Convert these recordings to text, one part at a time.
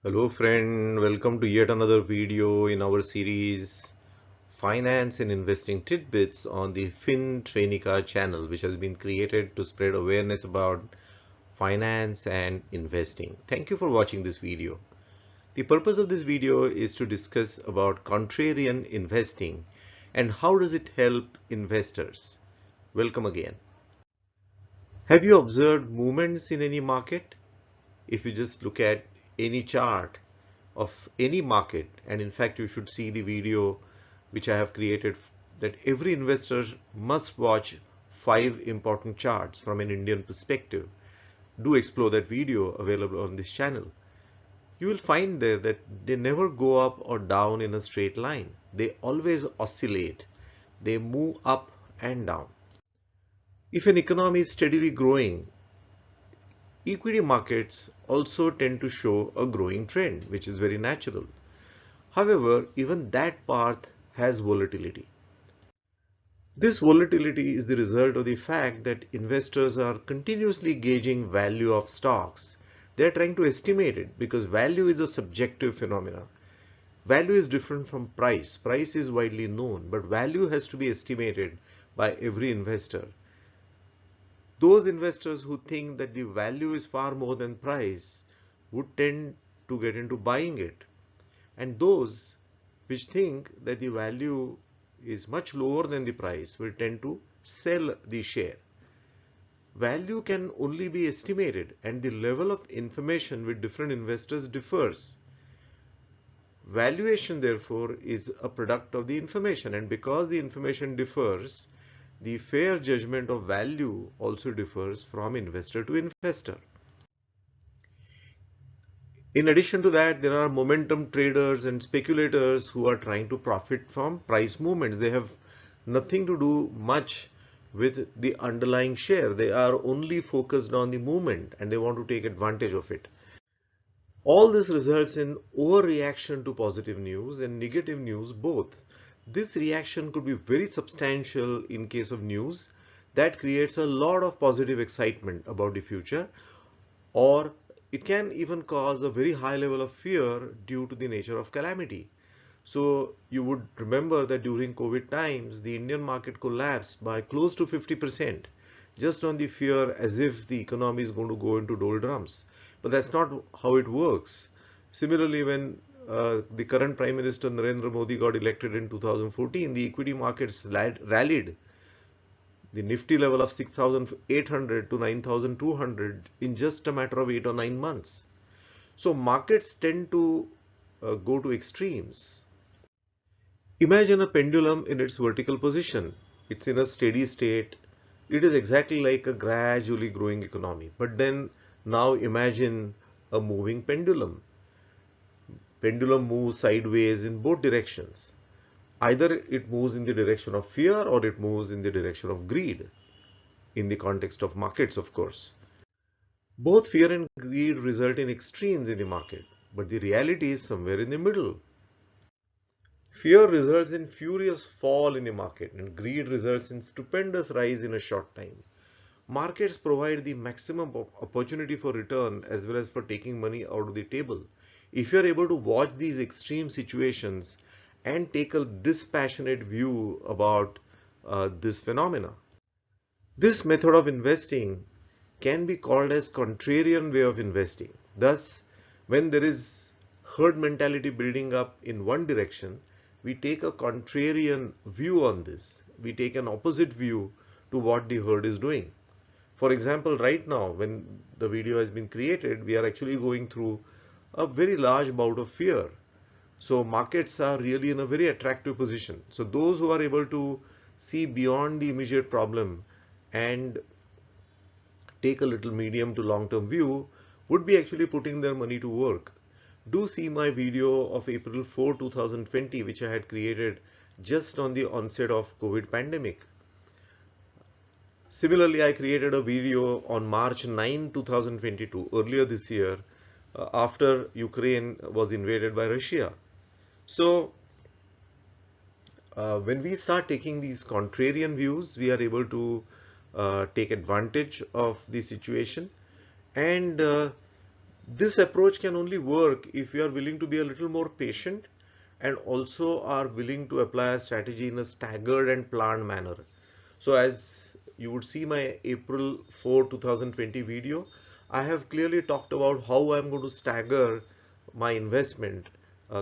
Hello friend, welcome to yet another video in our series Finance and Investing Tidbits on the FIN-TRAINICA channel, which has been created to spread awareness about finance and investing. Thank you for watching this video. The purpose of this video is to discuss about contrarian investing and how does it help investors. Welcome again. Have you observed movements in any market? If you just look at any chart of any market, and in fact you should see the video which I have created that every investor must watch 5 important charts from an Indian perspective. Do explore that video available on this channel. You will find there that they never go up or down in a straight line. They always oscillate. They move up and down. If an economy is steadily growing, equity markets also tend to show a growing trend, which is very natural. However, even that path has volatility. This volatility is the result of the fact that investors are continuously gauging value of stocks. They are trying to estimate it because value is a subjective phenomenon. Value is different from price. Price is widely known, but value has to be estimated by every investor. Those investors who think that the value is far more than price would tend to get into buying it. And those which think that the value is much lower than the price will tend to sell the share. Value can only be estimated, and the level of information with different investors differs. Valuation, therefore, is a product of the information, and because the information differs, the fair judgment of value also differs from investor to investor. In addition to that, there are momentum traders and speculators who are trying to profit from price movements. They have nothing to do much with the underlying share. They are only focused on the movement and they want to take advantage of it. All this results in overreaction to positive news and negative news both. This reaction could be very substantial in case of news that creates a lot of positive excitement about the future, or it can even cause a very high level of fear due to the nature of calamity. So you would remember that during COVID times, the Indian market collapsed by close to 50% just on the fear as if the economy is going to go into doldrums. But that's not how it works. Similarly, when the current Prime Minister Narendra Modi got elected in 2014, the equity markets rallied. The Nifty level of 6,800 to 9,200 in just a matter of 8 or 9 months. So markets tend to go to extremes. Imagine a pendulum in its vertical position. It's in a steady state. It is exactly like a gradually growing economy. But then now imagine a moving pendulum. Pendulum moves sideways in both directions. Either it moves in the direction of fear or it moves in the direction of greed, in the context of markets, of course. Both fear and greed result in extremes in the market, but the reality is somewhere in the middle. Fear results in furious fall in the market, and greed results in stupendous rise in a short time. Markets provide the maximum opportunity for return as well as for taking money out of the table. If you are able to watch these extreme situations and take a dispassionate view about this phenomena. This method of investing can be called as contrarian way of investing. Thus, when there is herd mentality building up in one direction, we take a contrarian view on this. We take an opposite view to what the herd is doing. For example, right now, when the video has been created, we are actually going through a very large bout of fear. So markets are really in a very attractive position. So those who are able to see beyond the immediate problem and take a little medium to long-term view would be actually putting their money to work. Do see my video of April 4, 2020, which I had created just on the onset of COVID pandemic. Similarly, I created a video on March 9, 2022, earlier this year, after Ukraine was invaded by Russia. So when we start taking these contrarian views, we are able to take advantage of the situation, and This approach can only work if you are willing to be a little more patient and also are willing to apply a strategy in a staggered and planned manner. So as you would see my April 4, 2020 video, I have clearly talked about how I'm going to stagger my investment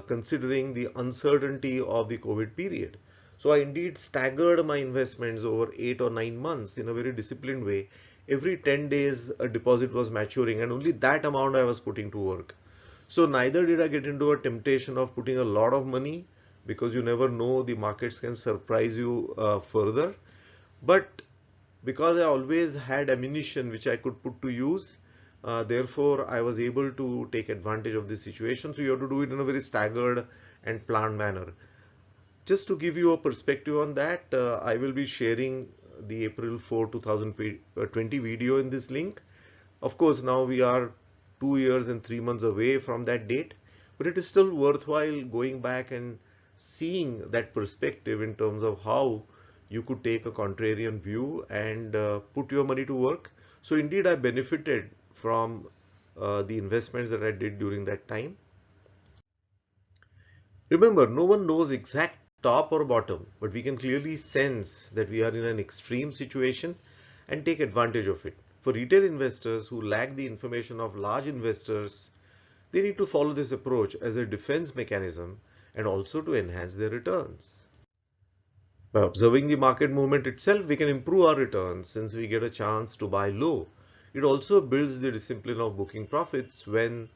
considering the uncertainty of the COVID period. So I indeed staggered my investments over 8 or 9 months in a very disciplined way. Every 10 days a deposit was maturing and only that amount I was putting to work. So neither did I get into a temptation of putting a lot of money, because you never know, the markets can surprise you further. But because I always had ammunition which I could put to use, therefore I was able to take advantage of this situation. So you have to do it in a very staggered and planned manner. Just to give you a perspective on that, I will be sharing the April 4, 2020 video in this link. Of course, now we are 2 years and 3 months away from that date, but it is still worthwhile going back and seeing that perspective in terms of how you could take a contrarian view and put your money to work. So indeed, I benefited from the investments that I did during that time. Remember, no one knows exact top or bottom, but we can clearly sense that we are in an extreme situation and take advantage of it. For retail investors who lack the information of large investors, they need to follow this approach as a defense mechanism and also to enhance their returns. By observing the market movement itself, we can improve our returns since we get a chance to buy low. It also builds the discipline of booking profits when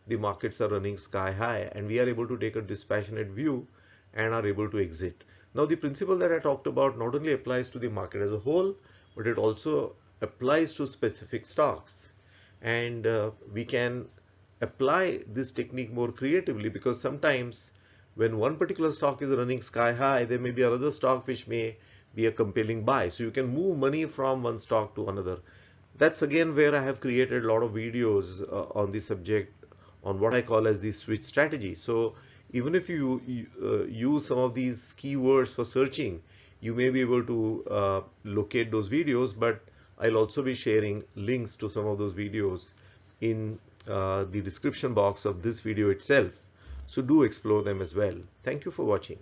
the markets are running sky high and we are able to take a dispassionate view and are able to exit. Now, the principle that I talked about not only applies to the market as a whole, but it also applies to specific stocks. And we can apply this technique more creatively, because sometimes when one particular stock is running sky high, there may be another stock which may be a compelling buy. So you can move money from one stock to another. That's again where I have created a lot of videos on the subject on what I call as the switch strategy. So even if you use some of these keywords for searching, you may be able to locate those videos, but I'll also be sharing links to some of those videos in the description box of this video itself. So do explore them as well. Thank you for watching.